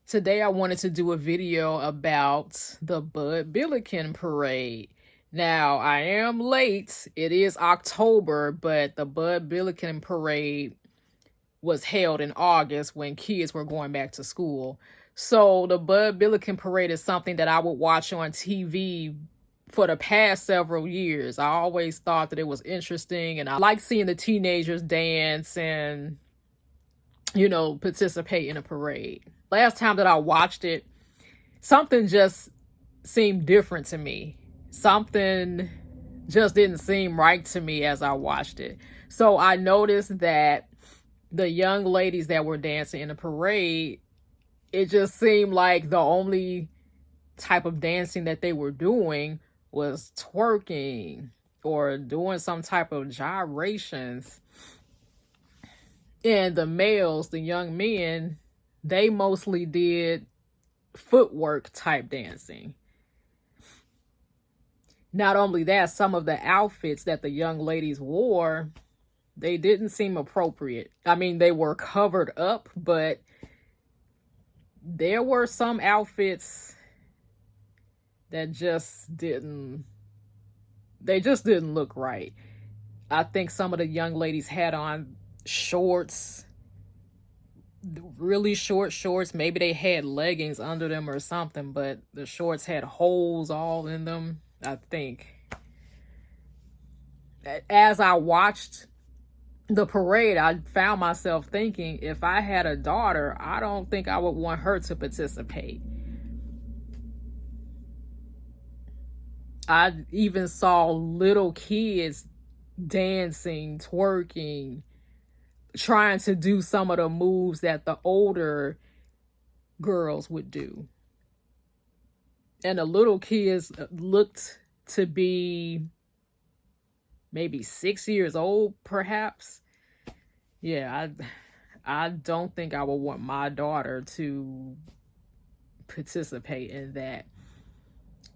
Today I wanted to do a video about the Billiken parade. Now, I am late. It is October, but the Billiken parade was held in August when kids were going back to school. So the Billiken parade is something that I would watch on TV for the past several years. I always thought that it was interesting, and I like seeing the teenagers dance and participate in a parade. Last time that I watched it, something just seemed different to me. Something just didn't seem right to me as I watched it. So I noticed that the young ladies that were dancing in the parade, it just seemed like the only type of dancing that they were doing was twerking or doing some type of gyrations. And the males, the young men, they mostly did footwork type dancing. Not only that, some of the outfits that the young ladies wore, they didn't seem appropriate. I mean, they were covered up, but there were some outfits that just didn't look right. I think some of the young ladies had on shorts, really short shorts. Maybe they had leggings under them or something, but the shorts had holes all in them, I think. As I watched the parade, I found myself thinking, if I had a daughter, I don't think I would want her to participate. I even saw little kids dancing, twerking, trying to do some of the moves that the older girls would do. And the little kids looked to be maybe 6 years old, perhaps. Yeah, I don't think I would want my daughter to participate in that.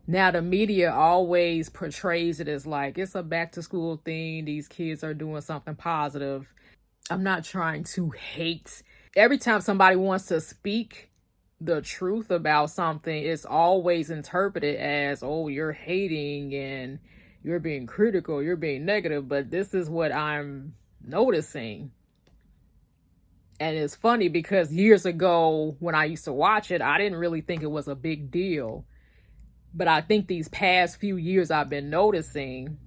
Now, the media always portrays it as like it's a back to school thing. These kids are doing something positive. I'm not trying to hate. Every time somebody wants to speak the truth about something, it's always interpreted as, oh, you're hating and you're being critical, you're being negative. But this is what I'm noticing. And it's funny because years ago when I used to watch it, I didn't really think it was a big deal. But I think these past few years I've been noticing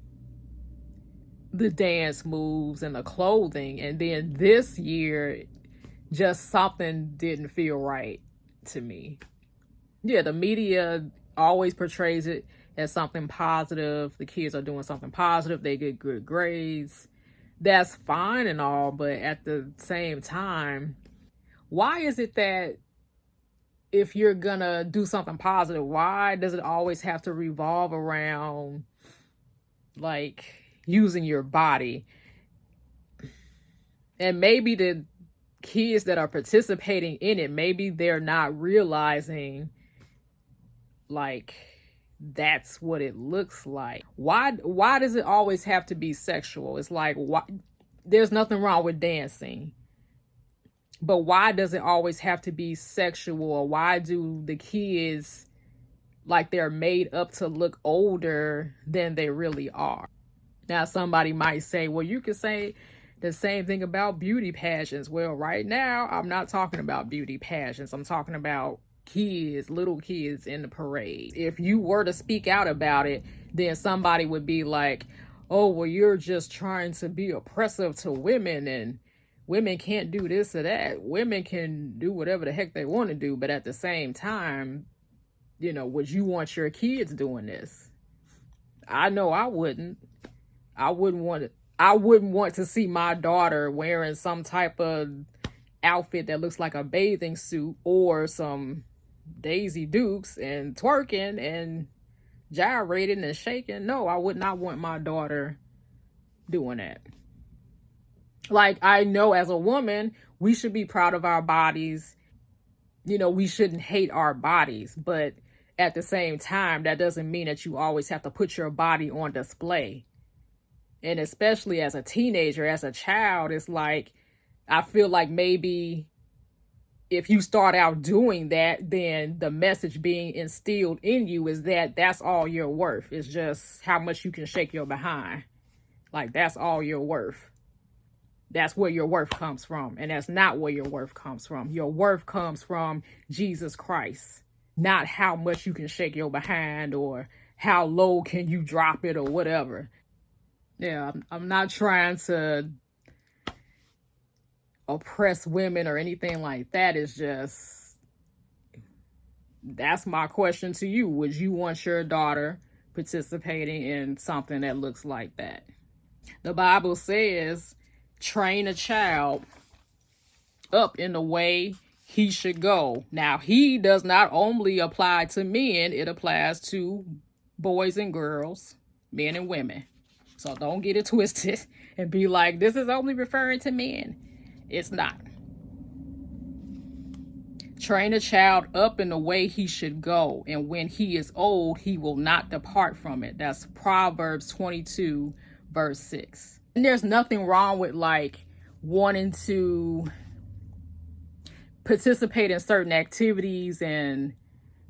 the dance moves and the clothing. And then this year, just something didn't feel right to me. Yeah, the media always portrays it as something positive. The kids are doing something positive. They get good grades. That's fine and all, but at the same time, why is it that if you're gonna do something positive, why does it always have to revolve around like using your body? And maybe the kids that are participating in it, maybe they're not realizing like that's what it looks like. Why does it always have to be sexual? It's like, why? There's nothing wrong with dancing, but why does it always have to be sexual? Or why do the kids like they're made up to look older than they really are? Now, somebody might say, well, you could say the same thing about beauty pageants. Well, right now, I'm not talking about beauty pageants. I'm talking about kids, little kids in the parade. If you were to speak out about it, then somebody would be like, oh, well, you're just trying to be oppressive to women and women can't do this or that. Women can do whatever the heck they want to do. But at the same time, would you want your kids doing this? I know I wouldn't. I wouldn't want to see my daughter wearing some type of outfit that looks like a bathing suit or some Daisy Dukes and twerking and gyrating and shaking. No, I would not want my daughter doing that. Like, I know as a woman, we should be proud of our bodies. We shouldn't hate our bodies. But at the same time, that doesn't mean that you always have to put your body on display. And especially as a teenager, as a child, it's like, I feel like maybe if you start out doing that, then the message being instilled in you is that that's all you're worth. It's just how much you can shake your behind. Like, that's all you're worth. That's where your worth comes from. And that's not where your worth comes from. Your worth comes from Jesus Christ, not how much you can shake your behind or how low can you drop it or whatever. Yeah, I'm not trying to oppress women or anything like that. It's just, that's my question to you. Would you want your daughter participating in something that looks like that? The Bible says, train a child up in the way he should go. Now, he does not only apply to men, it applies to boys and girls, men and women. So don't get it twisted and be like, this is only referring to men. It's not. Train a child up in the way he should go, and when he is old, he will not depart from it. That's Proverbs 22, verse 6. And there's nothing wrong with like wanting to participate in certain activities and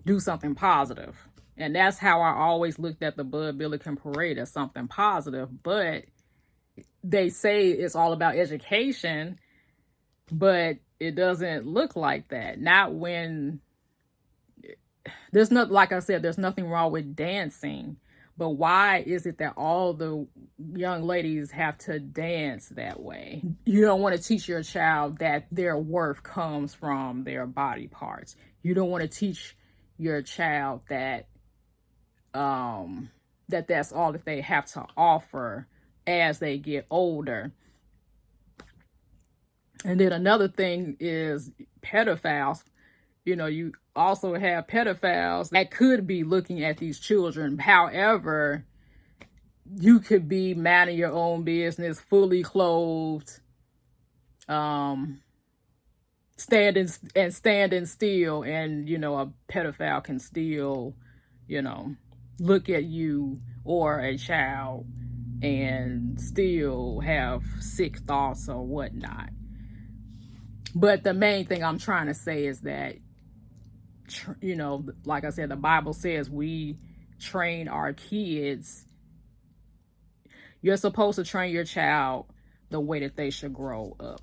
do something positive. And that's how I always looked at the Bud Billiken Parade, as something positive. But they say it's all about education, but it doesn't look like that. Not when there's not, like I said, there's nothing wrong with dancing. But why is it that all the young ladies have to dance that way? You don't want to teach your child that their worth comes from their body parts. You don't want to teach your child that that's all that they have to offer as they get older. And then another thing is pedophiles. You know, you also have pedophiles that could be looking at these children. However, you could be minding your own business, fully clothed, standing still, and you know, a pedophile can still, you know, look at you or a child and still have sick thoughts or whatnot. But the main thing I'm trying to say is that, you know, like I said, the Bible says we train our kids. You're supposed to train your child the way that they should grow up.